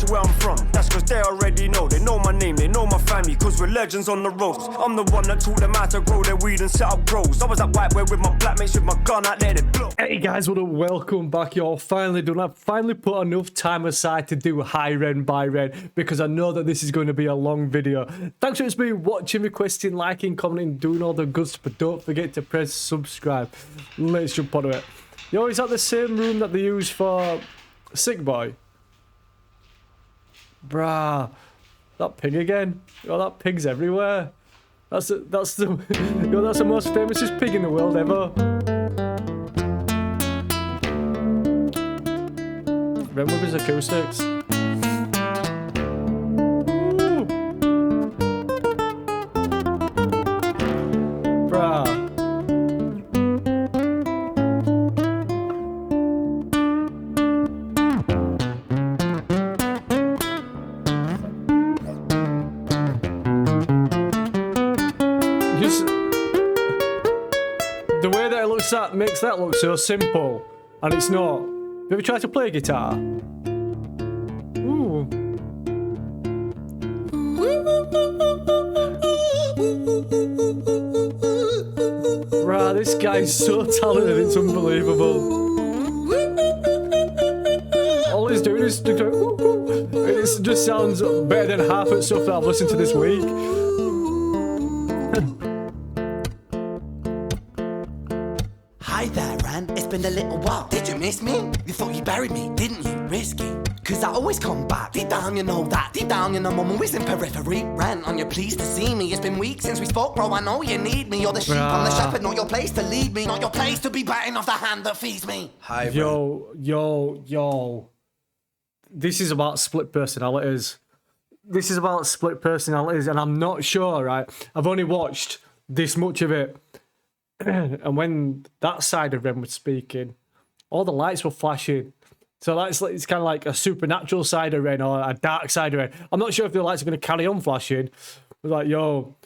ask where I'm from, that's cause they already know. They know my name, they know my family, cause we're legends on the roads. I'm the one that taught them how to grow their weed and set up grows. I was at Whiteware with my black mates with my gun out there, they blow. Hey guys, what up? Welcome back. Y'all finally done. I've finally put enough time aside to do hiren by ren because I know that this is going to be a long video. Thanks for been watching, requesting, liking, commenting, doing all the good stuff, but don't forget to press subscribe. Let's jump onto it. Yo, is that the same room that they use for Sick Boy? Bruh, that pig again. Oh, that pig's everywhere. That's the yo, that's the most famousest pig in the world ever. Ren with his acoustics. Ooh. Bruh. Just the way that it looks, that makes that look so simple, and it's not. Have you ever tried to play guitar? Ooh. Bruh, this guy's so talented, it's unbelievable. All he's doing is it just sounds better than half of stuff that I've listened to this week. Hi there, Ran. It's been a little while. Did you miss me? You thought you buried me, didn't you? Risky. Cause I always come back. Deep down, you know that. Deep down, you know I'm always in periphery. Ran, on you pleased to see me. It's been weeks since we spoke, bro. I know you need me. You're the sheep, I'm the shepherd. Not your place to lead me. Not your place to be biting off the hand that feeds me. Hi, Yo. This is about split personalities. This is about split personalities, and I'm not sure, right? I've only watched this much of it. And when that side of Ren was speaking, all the lights were flashing. So that's like, it's kind of like a supernatural side of Ren or a dark side of Ren. I'm not sure if the lights are going to carry on flashing. But like, yo,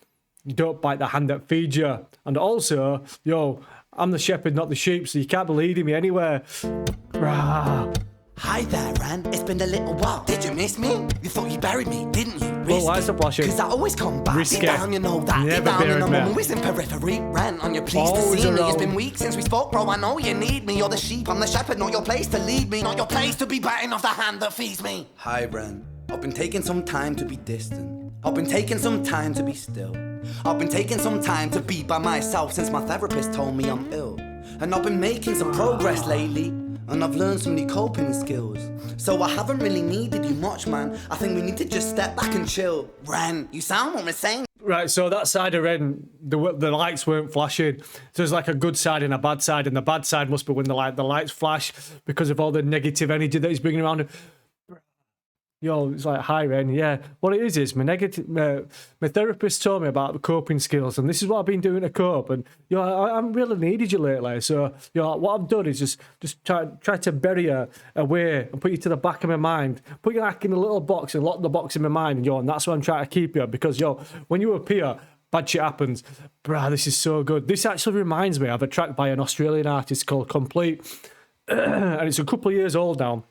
don't bite the hand that feeds you. And also, yo, I'm the shepherd, not the sheep, so you can't be leading me anywhere. Rah. Hi there, Ran. It's been a little while. Did you miss me? You thought you buried me, didn't you? Well, why is it flashing? Cause I always come back. Risky. Deep down, you know that. Never Deep down, you know buried me. I'm always in periphery. Ran, on you pleased to Always see me. around. It's been weeks since we spoke, bro. I know you need me. You're the sheep, I'm the shepherd. Not your place to lead me. Not your place to be biting off the hand that feeds me. Hi, Ren. I've been taking some time to be distant. I've been taking some time to be still. I've been taking some time to be by myself since my therapist told me I'm ill. And I've been making some progress lately. And I've learned some new coping skills. So I haven't really needed you much, man. I think we need to just step back and chill. Ren, you sound what we're saying. Right, so that side of Ren, the lights weren't flashing. So there's like a good side and a bad side, and the bad side must be when the lights flash because of all the negative energy that he's bringing around. Yo, it's like, hi Ren, yeah. What it is my therapist told me about the coping skills, and this is what I've been doing to cope. And yo, I haven't really needed you lately. So yo, what I've done is just try to bury you away and put you to the back of my mind. Put you like in a little box and lock the box in my mind, and yo, and that's why I'm trying to keep you, because yo, when you appear, bad shit happens. Bruh, this is so good. This actually reminds me of a track by an Australian artist called Complete, and it's a couple of years old now.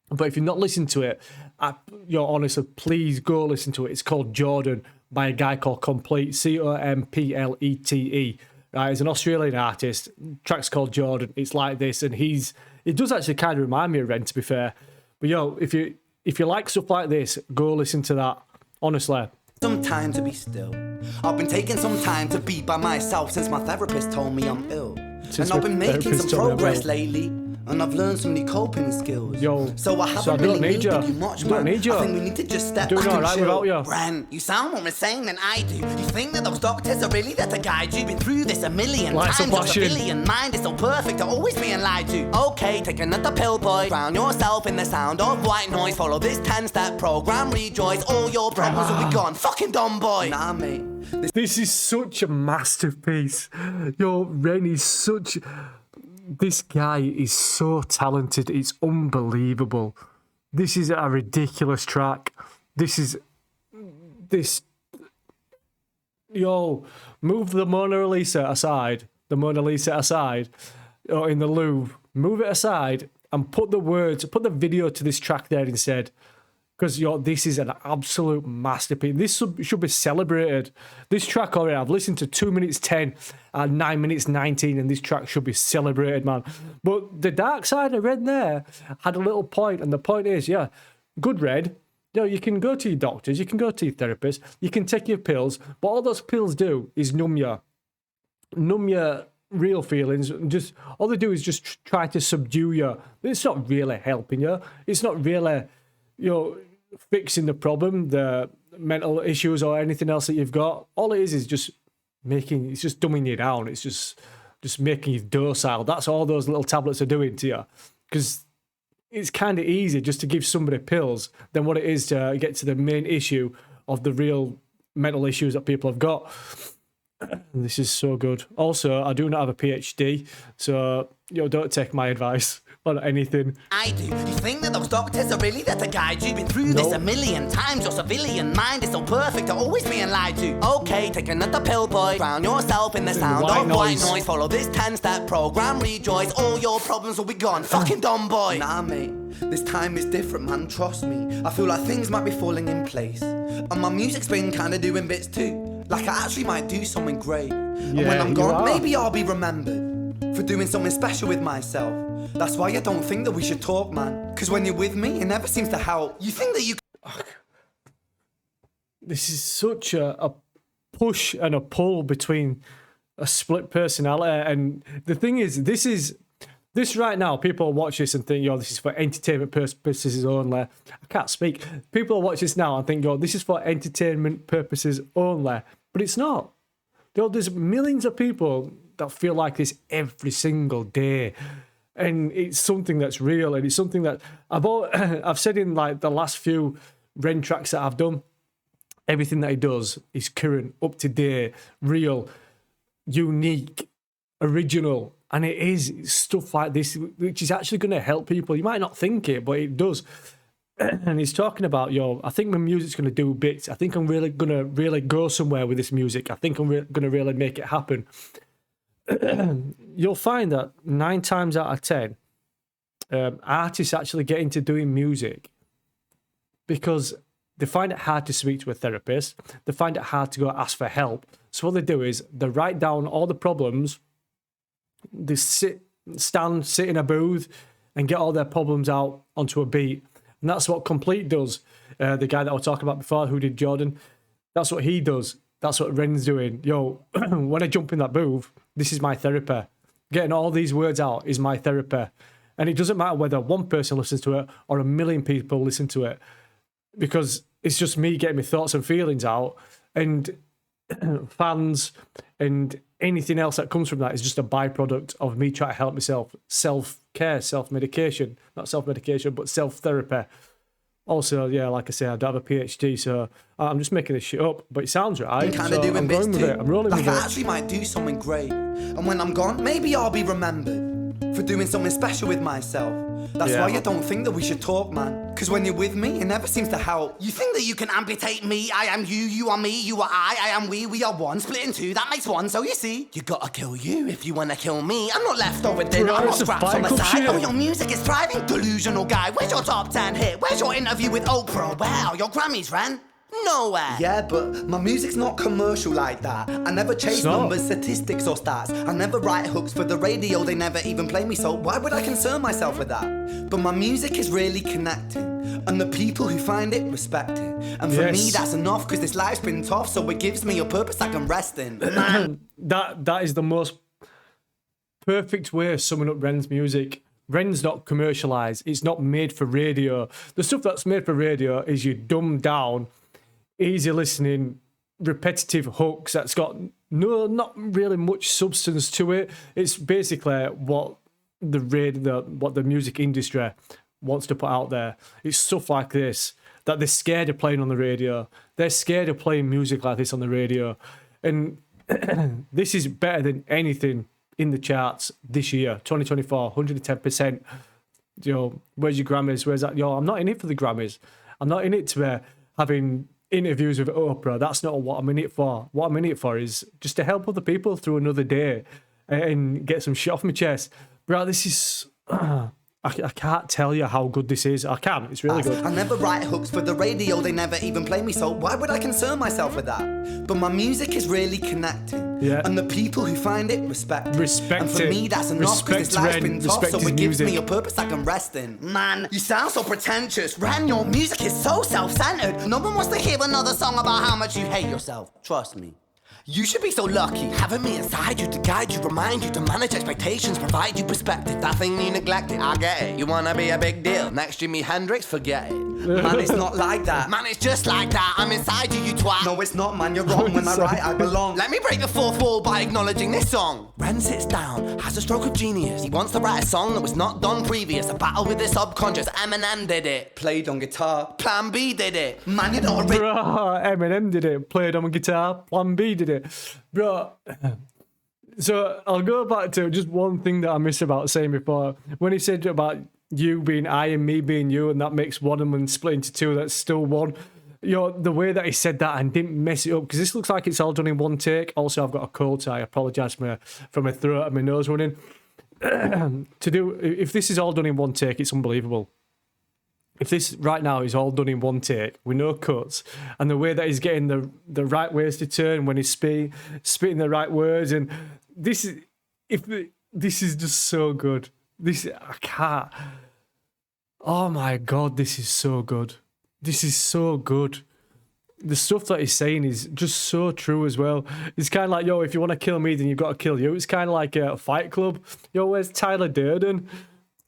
But if you've not listened to it, honestly, please go listen to it. It's called Jordan by a guy called Complete, Complete. Right, he's an Australian artist. Track's called Jordan. It's like this, and it does actually kind of remind me of Ren, to be fair. But yo, if you like stuff like this, go listen to that. Honestly. Some time to be still. I've been taking some time to be by myself since my therapist told me I'm ill. And I've been making some progress lately. And I've learned some new coping skills. Yo, so I haven't so I really don't need needed you. you much, Don't man. need you. I think we need to just step Doing back and alright chill. without you. Ren, you sound more insane than I do. You think that those doctors are really there to guide you? Been through this a million Lights are times. Your flashing. civilian mind is so perfect, you're always being lied to. Okay, take another pill, boy. Drown yourself in the sound of white noise. Follow this 10-step program, rejoice. All your problems will be gone. Fucking dumb boy. Nah, mate. This is such a masterpiece. Yo, Ren is such... This guy is so talented. It's unbelievable. This is a ridiculous track. Yo, move the Mona Lisa aside. The Mona Lisa aside. Or in the Louvre. Move it aside and put the video to this track there instead. because this is an absolute masterpiece. This should be celebrated. This track already, I've listened to 2 minutes 10 and 9 minutes 19, and this track should be celebrated, man. But the dark side of Red there had a little point, and the point is, yeah, good Red. You can go to your doctors, you can go to your therapist, you can take your pills, but all those pills do is numb your real feelings. Just all they do is just try to subdue you. It's not really helping you. It's not really, fixing the problem, the mental issues or anything else that you've got. All it is just it's just dumbing you down. It's just making you docile. That's all those little tablets are doing to you. Because it's kind of easy just to give somebody pills than what it is to get to the main issue of the real mental issues that people have got. This is so good. Also, I do not have a PhD, so don't take my advice on anything. I do. You think that those doctors are really there to guide you? Been through this a million times. Your civilian mind is so perfect, you're always being lied to. Okay, take another pill, boy. Drown yourself in the sound of white noise. Follow this 10-step program, rejoice. All your problems will be gone. Fucking dumb boy. Nah, mate. This time is different, man. Trust me. I feel like things might be falling in place, and my music's been kind of doing bits too. Like I actually might do something great. And when I'm gone, maybe I'll be remembered for doing something special with myself. That's why I don't think that we should talk, man. Because when you're with me, it never seems to help. You think that you... This is such a push and a pull between a split personality. And the thing is, this right now, people watch this and think, this is for entertainment purposes only. I can't speak. People watch this now and think, this is for entertainment purposes only. But it's not. There's millions of people that feel like this every single day. And it's something that's real, and it's something that I've said in like the last few Ren tracks that I've done. Everything that he does is current, up to date, real, unique, original. And it is stuff like this, which is actually going to help people. You might not think it, but it does. And he's talking about, I think my music's going to do bits. I think I'm really going to really go somewhere with this music. I think I'm going to really make it happen. You'll find that 9 times out of 10, artists actually get into doing music because they find it hard to speak to a therapist. They find it hard to go ask for help. So what they do is they write down all the problems. They sit in a booth and get all their problems out onto a beat. And that's what Complete does. The guy that I was talking about before who did Jordan, that's what he does. That's what Ren's doing. When I jump in that booth, this is my therapy. Getting all these words out is my therapy. And it doesn't matter whether one person listens to it or 1 million people listen to it, because it's just me getting my thoughts and feelings out. And fans and anything else that comes from that is just a byproduct of me trying to help myself. Self-care, self-medication. Not self-medication, but self-therapy. Also, like I say, I don't have a PhD, so I'm just making this shit up. But it sounds right, so I'm going with it. I'm rolling with it. I actually might do something great. And when I'm gone, maybe I'll be remembered for doing something special with myself. That's why I don't think that we should talk, man. Because when you're with me, it never seems to help. You think that you can amputate me? I am you, you are me, you are I am we are one. Split in two, that makes one. So you see, you gotta kill you if you wanna kill me. I'm not left over dinner, I'm not scraps on the side. Oh, your music is thriving, delusional guy. Where's your top 10 hit? Where's your interview with Oprah? Wow, your Grammys ran nowhere. Yeah, but my music's not commercial like that. I never chase numbers, statistics or stats. I never write hooks for the radio, they never even play me, so why would I concern myself with that? But my music is really connecting, and the people who find it respect it. And for me that's enough, because this life's been tough, so it gives me a purpose I can rest in. That is the most perfect way of summing up Ren's music. Ren's not commercialised. It's not made for radio. The stuff that's made for radio is you dumbed down, easy listening, repetitive hooks that's got not really much substance to it. It's basically what the music industry wants to put out there. It's stuff like this that they're scared of playing on the radio. They're scared of playing music like this on the radio. And this is better than anything in the charts this year, 2024, 110%. Where's your Grammys? Where's that? I'm not in it for the Grammys. I'm not in it to having interviews with Oprah. That's not what I'm in it for. What I'm in it for is just to help other people through another day and get some shit off my chest. Bro, this is... I I can't tell you how good this is. I can. It's really good. I never write hooks for the radio, they never even play me, so why would I concern myself with that? But my music is really connecting, Yeah. and the people who find it respect it. Respect and for it. me that's enough, because this Respect life's Ren. been tough, Respect so his it gives music. me a purpose I can rest in. Man, you sound so pretentious. Ren, your music is so self-centered. No one wants to hear another song about how much you hate yourself. Trust me. You should be so lucky, having me inside you to guide you, remind you to manage expectations, provide you perspective. That thing you neglected, I get it. You wanna be a big deal, next Jimi Hendrix, forget it. Man, it's not like that. Man, it's just like that. I'm inside you, you twat. No, it's not, man, you're wrong. When I write, I belong. Let me break the fourth wall by acknowledging this song. Ren sits down, has a stroke of genius. He wants to write a song that was not done previous. A battle with his subconscious. Eminem did it. Played on guitar. Plan B did it. Man, you're not a Bruh, Eminem did it. Played on guitar. Plan B did it. Bro, so I'll go back to just one thing that I missed about saying before. When he said about you being I and me being you, and that makes one, and when split into two, that's still one. You know, the way that he said that and didn't mess it up, because this looks like it's all done in one take. Also, I've got a cold, so I apologise for my throat and my nose running. If this is all done in one take, it's unbelievable. If this right now is all done in one take with no cuts, and the way that he's getting the right ways to turn when he's spitting the right words, and this is just so good. I can't. Oh my God, this is so good. This is so good. The stuff that he's saying is just so true as well. It's kind of like, yo, if you want to kill me, then you've got to kill you. It's kind of like a Fight Club. Yo, where's Tyler Durden?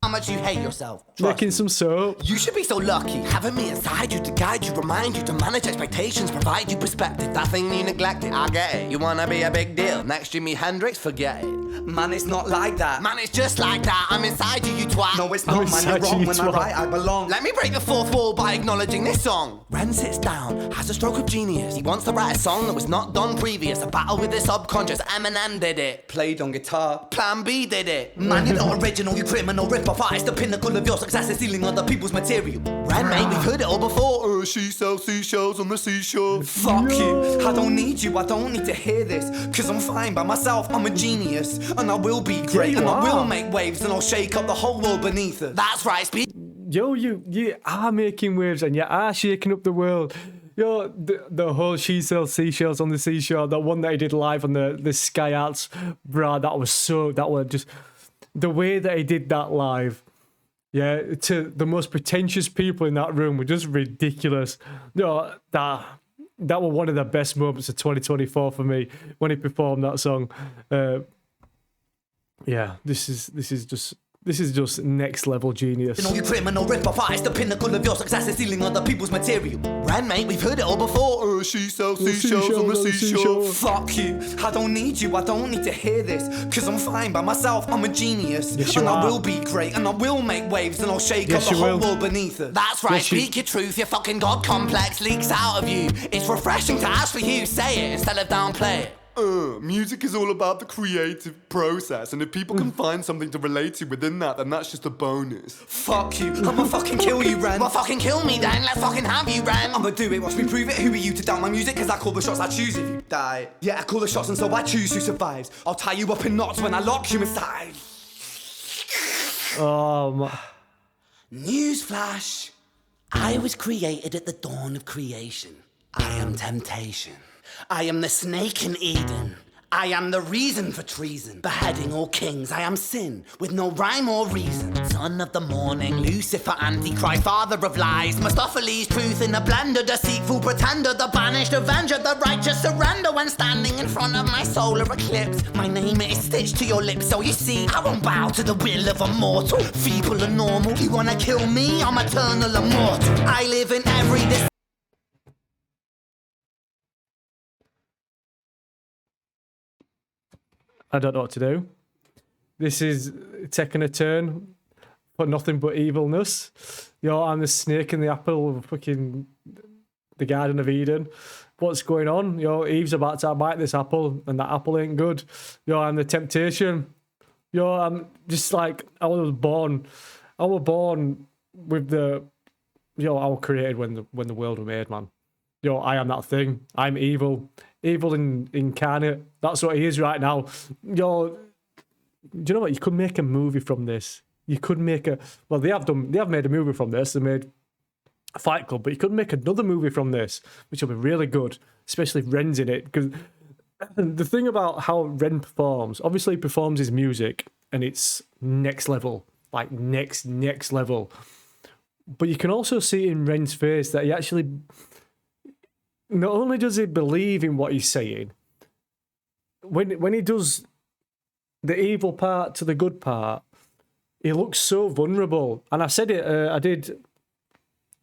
how much you hate yourself. Trust Making me. some soap. You should be so lucky, having me inside you to guide you, remind you to manage expectations, provide you perspective. That thing you neglected, I get it. You wanna be a big deal, next Jimi Hendrix, forget it. Man, it's not like that. Man, it's just like that. I'm inside you, you twat. No, it's not, man, you're wrong. When I write, I belong. Let me break the fourth wall by acknowledging this song. Ren sits down, has a stroke of genius. He wants to write a song that was not done previous. A battle with his subconscious. Eminem did it. Played on guitar. Plan B did it. Man, you're not original, you criminal rip-off artist. The pinnacle of your success is stealing other people's material. Ren, mate, we've heard it all before. She sells seashells on the seashore. Fuck you, I don't need you, I don't need to hear this. Cause I'm fine by myself, I'm a genius. And I will be great, and I will make waves, and I'll shake up the whole world beneath it. That's right, speak. Yo, you are making waves and you are shaking up the world. Yo, the whole She Sells Seashells on the Seashore, that one that he did live on the Sky Arts, bruh, that was just, the way that he did that live, yeah, to the most pretentious people in that room were just ridiculous. No, that was one of the best moments of 2024 for me, when he performed that song. Yeah, this is just next level genius. You know, you criminal rip-off artist, the pinnacle of your success is stealing other people's material. Ren, mate, we've heard it all before. She sells seashells on the seashore. Fuck you, I don't need you, I don't need to hear this. Cause I'm fine by myself, I'm a genius. Yes, you and are. I will be great, and I will make waves, and I'll shake Yes, up the you whole will. world beneath it. That's right, Yes, you- speak your truth, your fucking God complex leaks out of you. It's refreshing to ask for you, say it instead of downplay it. Music is all about the creative process, and if people can find something to relate to within that, then that's just a bonus. Fuck you, I'ma fucking kill you, Ren. Well, fucking kill me then, let's fucking have you, Ren. I'ma do it, watch me prove it. Who are you to doubt my music? Cause I call the shots, I choose if you die. Yeah, I call the shots and so I choose who survives. I'll tie you up in knots when I lock you inside. Newsflash. I was created at the dawn of creation. I am temptation. I am the snake in Eden. I am the reason for treason. Beheading all kings, I am sin, with no rhyme or reason. Son of the morning, Lucifer, Antichrist, father of lies. Mephistophelies, truth in a blender, deceitful pretender, the banished avenger, the righteous surrender when standing in front of my solar eclipse. My name is stitched to your lips, so you see, I won't bow to the will of a mortal. Feeble and normal, you wanna kill me? I'm eternal immortal. I live in every I don't know what to do. This is taking a turn for nothing but evilness. Yo, I'm the snake in the apple of fucking the Garden of Eden. What's going on? Yo, Eve's about to bite this apple, and that apple ain't good. Yo, I'm the temptation. Yo, I'm just like, I was born with the, yo, I was created when the world was made, man. Yo, I am that thing. I'm evil. Evil incarnate. That's what he is right now. Yo, do you know what? You could make a movie from this. you could make a, well, they have made a movie from this. They made Fight Club, but you could make another movie from this, which will be really good, especially if Ren's in it. Because the thing about how Ren performs, obviously he performs his music and it's next level, like next level. But you can also see in Ren's face that he actually, not only does he believe in what he's saying, when he does the evil part to the good part, he looks so vulnerable. And I said it, I did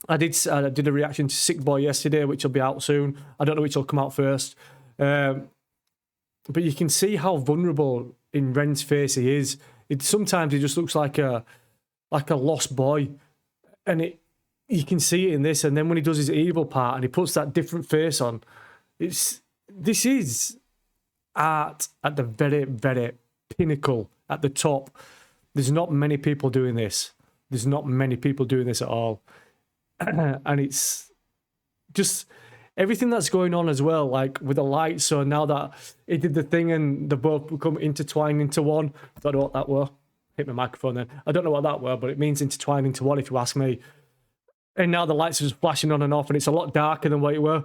a reaction to Sick Boy yesterday, which will be out soon. I don't know which will come out first. But you can see how vulnerable in Ren's face he is. Sometimes he just looks like a lost boy. And you can see it in this. And then when he does his evil part and he puts that different face on, this is art at the very, very pinnacle, at the top. There's not many people doing this. There's not many people doing this at all. And it's just everything that's going on as well, like with the lights. So now that he did the thing and the both become intertwined into one, I don't know what that were. Hit my microphone then. I don't know what that were, but it means intertwined into one if you ask me. And now the lights are just flashing on and off, and it's a lot darker than what it were.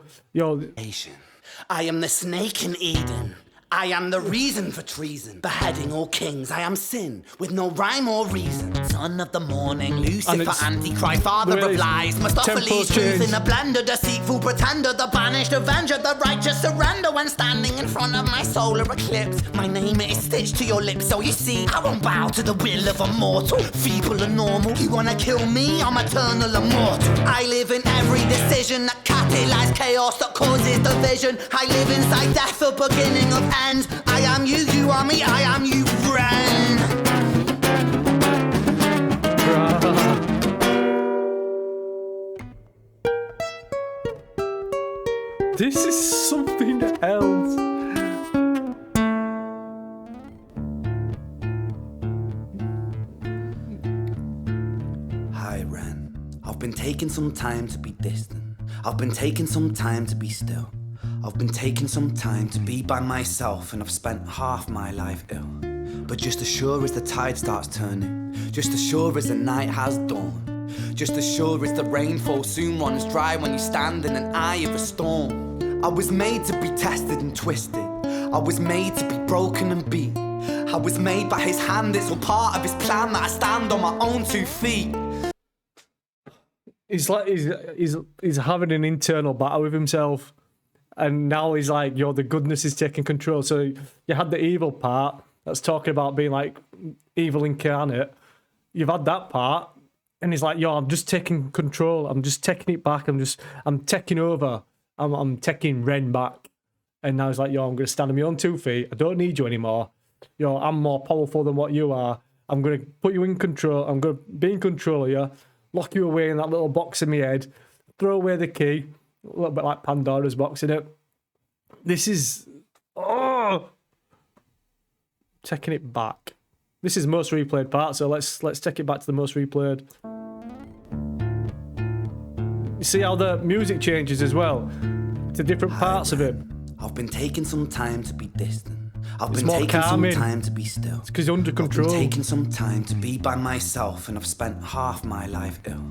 I am the snake in Eden. I am the reason for treason, beheading all kings. I am sin, with no rhyme or reason. Son of the morning, Lucifer, Antichrist, father of lies. Mephistopheles, truth in a blender, deceitful pretender, the banished avenger, the righteous surrender. When standing in front of my solar eclipse, my name is stitched to your lips. So you see, I won't bow to the will of a mortal, feeble and normal. You wanna kill me? I'm eternal immortal. I live in every decision that catalyzes chaos, that causes division. I live inside death, the beginning of end. I am you, you are me, I am you, Ren. This is something else. Hiren, I've been taking some time to be distant. I've been taking some time to be still. I've been taking some time to be by myself, and I've spent half my life ill. But just as sure as the tide starts turning, just as sure as the night has dawned, just as sure as the rainfall soon runs dry when you stand in an eye of a storm. I was made to be tested and twisted. I was made to be broken and beat. I was made by his hand, it's all part of his plan that I stand on my own 2 feet. He's like he's having an internal battle with himself. And now he's like, the goodness is taking control. So you had the evil part that's talking about being like evil incarnate. You've had that part, and he's like, I'm just taking control. I'm just taking it back. I'm taking over. I'm taking Ren back. And now he's like, I'm going to stand on my own 2 feet. I don't need you anymore. I'm more powerful than what you are. I'm going to put you in control. I'm going to be in control of you, lock you away in that little box in my head, throw away the key. A little bit like Pandora's box, isn't it? This is taking it back. This is most replayed part, so let's take it back to the most replayed. You see how the music changes as well to different parts of it. I've been taking some time to be distant. I've It's been more taking calming. some time to be still. It's because under control. I've been taking some time to be by myself, and I've spent half my life ill.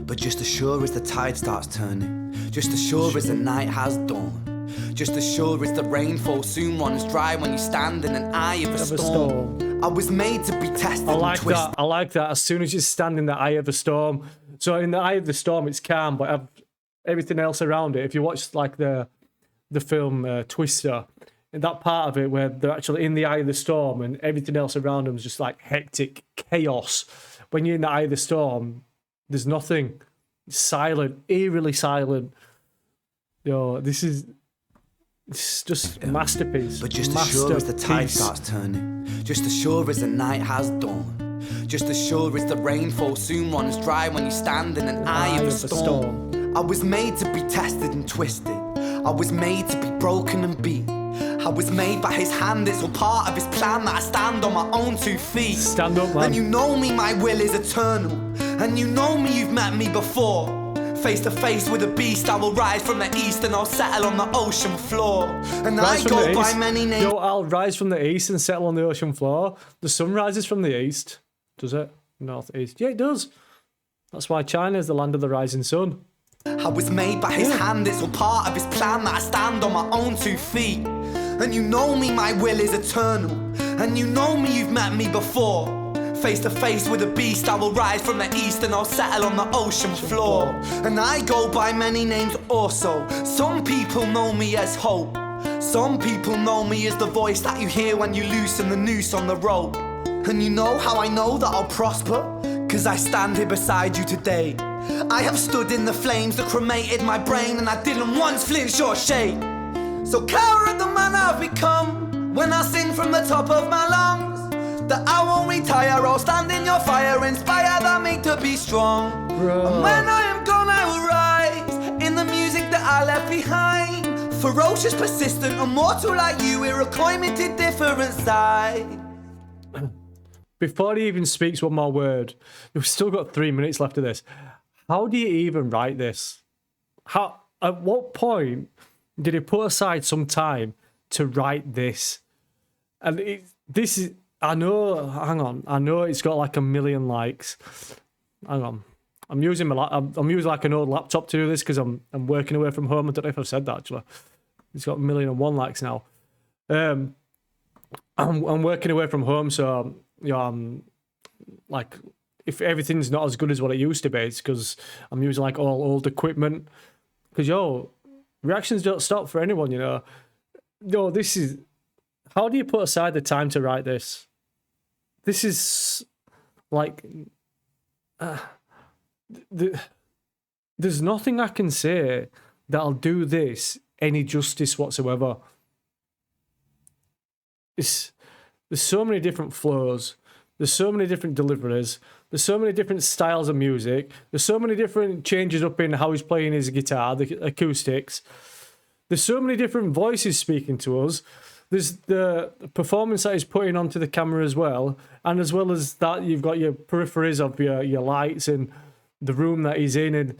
But just as sure as the tide starts turning, just as sure as the night has dawned, just as sure as the rainfall soon runs dry when you stand in an eye of a storm. I was made to be tested and twisted. I like that. As soon as you stand in the eye of a storm. So in the eye of the storm, it's calm, but everything else around it. If you watch like the film Twister, in that part of it where they're actually in the eye of the storm and everything else around them is just like hectic chaos. When you're in the eye of the storm, there's nothing. It's silent, eerily silent. It's just a masterpiece. But just as sure as the tide starts turning, just as sure as the night has dawned, just as sure as the rainfall soon runs dry when you stand in an eye of a storm. I was made to be tested and twisted. I was made to be broken and beat. I was made by his hand, it's all part of his plan that I stand on my own 2 feet. Stand up, man. And you know me, my will is eternal. And you know me, you've met me before. Face to face with a beast, I will rise from the east and I'll settle on the ocean floor. And I go by many names. I'll rise from the east and settle on the ocean floor. The sun rises from the east, does it? northeast. Yeah, it does. That's why China is the land of the rising sun. I was made by his hand, it's all part of his plan that I stand on my own 2 feet. And you know me, my will is eternal. And you know me, you've met me before. Face to face with a beast, I will rise from the east and I'll settle on the ocean floor. And I go by many names also. Some people know me as hope. Some people know me as the voice that you hear when you loosen the noose on the rope. And you know how I know that I'll prosper? 'Cause I stand here beside you today. I have stood in the flames that cremated my brain, and I didn't once flinch or shake. So cower at the man I've become when I sing from the top of my lungs that I won't retire, I'll stand in your fire, inspire that me to be strong. And when I am gone I will rise in the music that I left behind. Ferocious, persistent, immortal like you, we're a coimated different side. Before he even speaks one more word, we've still got 3 minutes left of this. How do you even write this? How? At what point did he put aside some time to write this? And this is, I know, hang on, I know it's got like 1 million likes. Hang on. I'm using I'm using like an old laptop to do this because I'm working away from home. I don't know if I've said that actually. It's got 1,000,001 likes now. I'm working away from home, so you know, I'm like, if everything's not as good as what it used to be, it's because I'm using like all old equipment. Because reactions don't stop for anyone, you know. No, this is, how do you put aside the time to write this? This is like, there's nothing I can say that'll do this any justice whatsoever. There's so many different flows. There's so many different deliveries. There's so many different styles of music. There's so many different changes up in how he's playing his guitar, the acoustics. There's so many different voices speaking to us. There's the performance that he's putting onto the camera as well. And as well as that, you've got your peripheries of your lights and the room that he's in. And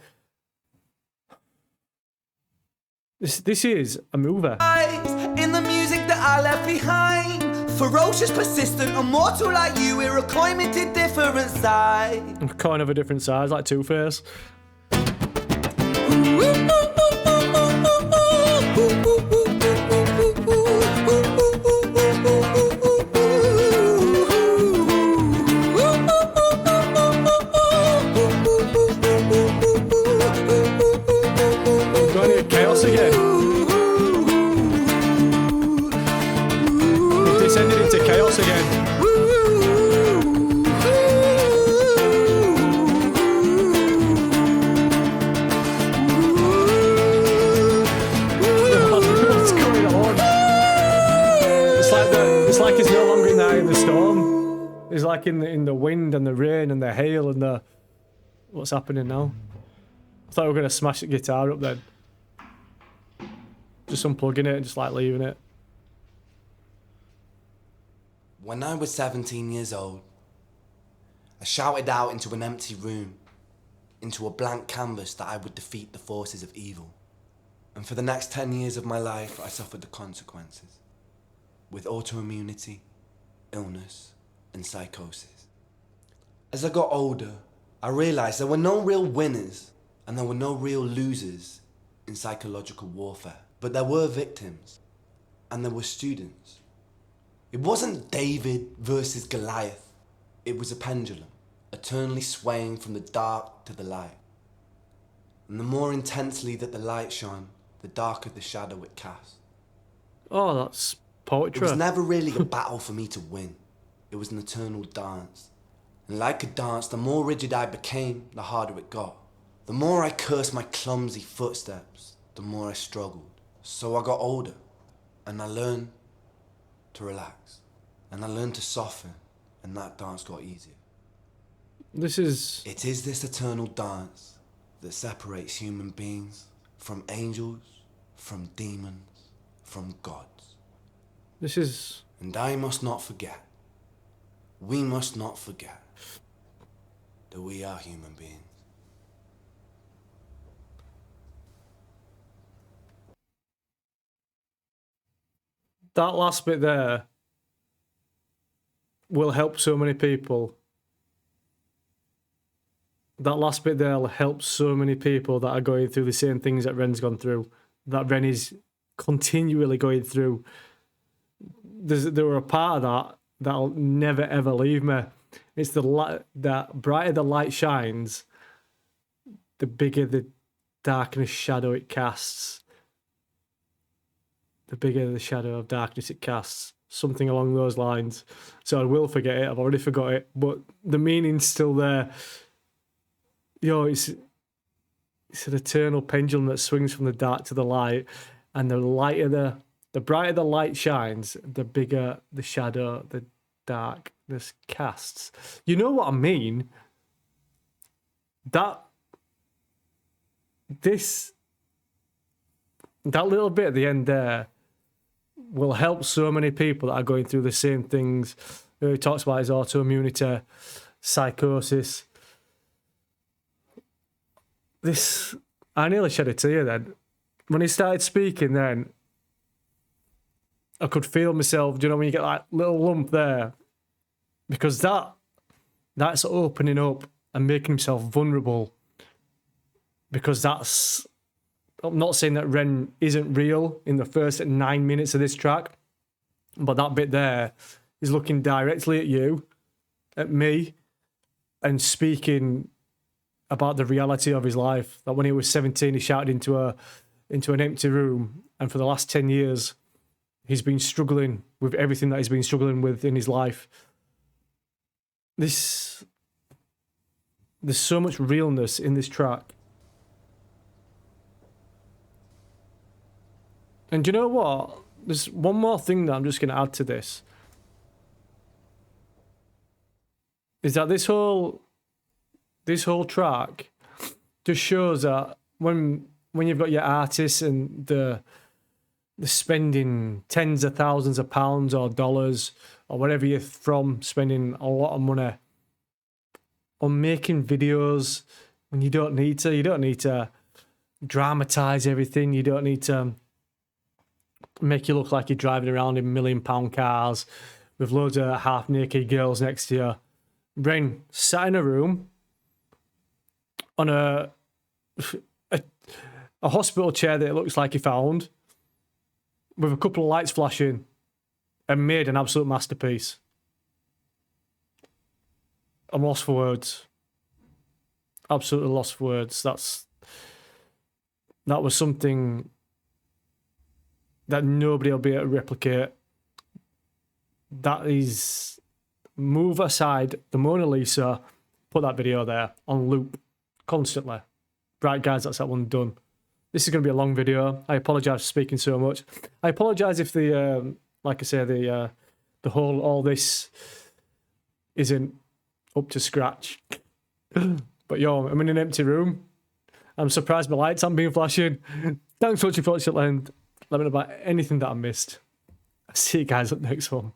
this is a movie. In the music that I left behind. Ferocious, persistent, immortal like you, we're a coimated different side. A coin of a different size, like Two-Face. Going into chaos again. Descended into chaos again. What's going on? It's like he's no longer in the eye of the storm. He's like in the wind and the rain and the hail and the, what's happening now? I thought we were gonna smash the guitar up then. Just unplugging it and just like leaving it. When I was 17 years old, I shouted out into an empty room, into a blank canvas that I would defeat the forces of evil. And for the next 10 years of my life, I suffered the consequences, with autoimmunity, illness, and psychosis. As I got older, I realized there were no real winners and there were no real losers in psychological warfare, but there were victims and there were students. It wasn't David versus Goliath. It was a pendulum, eternally swaying from the dark to the light. And the more intensely that the light shone, the darker the shadow it cast. Oh, that's poetry. It was never really a battle for me to win. It was an eternal dance. And like a dance, the more rigid I became, the harder it got. The more I cursed my clumsy footsteps, the more I struggled. So I got older, and I learned to relax, and I learned to soften, and that dance got easier. It is this eternal dance that separates human beings from angels, from demons, from gods. And I must not forget, we must not forget that we are human beings. That last bit there will help so many people that last bit there will help so many people that are going through the same things that Ren's gone through, that Ren is continually going through. There were a part of that that'll never ever leave me. It's the brighter the light shines, the bigger the darkness shadow it casts. The bigger the shadow of darkness it casts. Something along those lines. So I will forget it. I've already forgot it, but the meaning's still there. It's an eternal pendulum that swings from the dark to the light, and the brighter the light shines, the bigger the shadow, the darkness casts. You know what I mean? That little bit at the end there will help so many people that are going through the same things. He talks about his autoimmunity, psychosis. I nearly shed a tear then. When he started speaking then, I could feel myself, do you know when you get that little lump there? Because that's opening up and making himself vulnerable. Because I'm not saying that Ren isn't real in the first 9 minutes of this track, but that bit there is looking directly at you, at me, and speaking about the reality of his life. That when he was 17, he shouted into an empty room, and for the last 10 years, he's been struggling with everything that he's been struggling with in his life. There's so much realness in this track. And you know what? There's one more thing that I'm just going to add to this. Is that this whole track just shows that when you've got your artists and they're spending tens of thousands of pounds or dollars or whatever you're from, spending a lot of money on making videos when you don't need to. You don't need to dramatize everything. You don't need to make you look like you're driving around in £1 million cars with loads of half-naked girls next to you. Ren sat in a room on a hospital chair that it looks like he found, with a couple of lights flashing, and made an absolute masterpiece. I'm lost for words. Absolutely lost for words. That was something that nobody will be able to replicate. That is, move aside the Mona Lisa, put that video there on loop constantly. Right, guys, that's that one done. This is going to be a long video. I apologise for speaking so much. I apologise if like I say, all this isn't up to scratch. But I'm in an empty room. I'm surprised my lights haven't been flashing. Thanks for watching, folks. Let me know about anything that I missed. I'll see you guys up next one.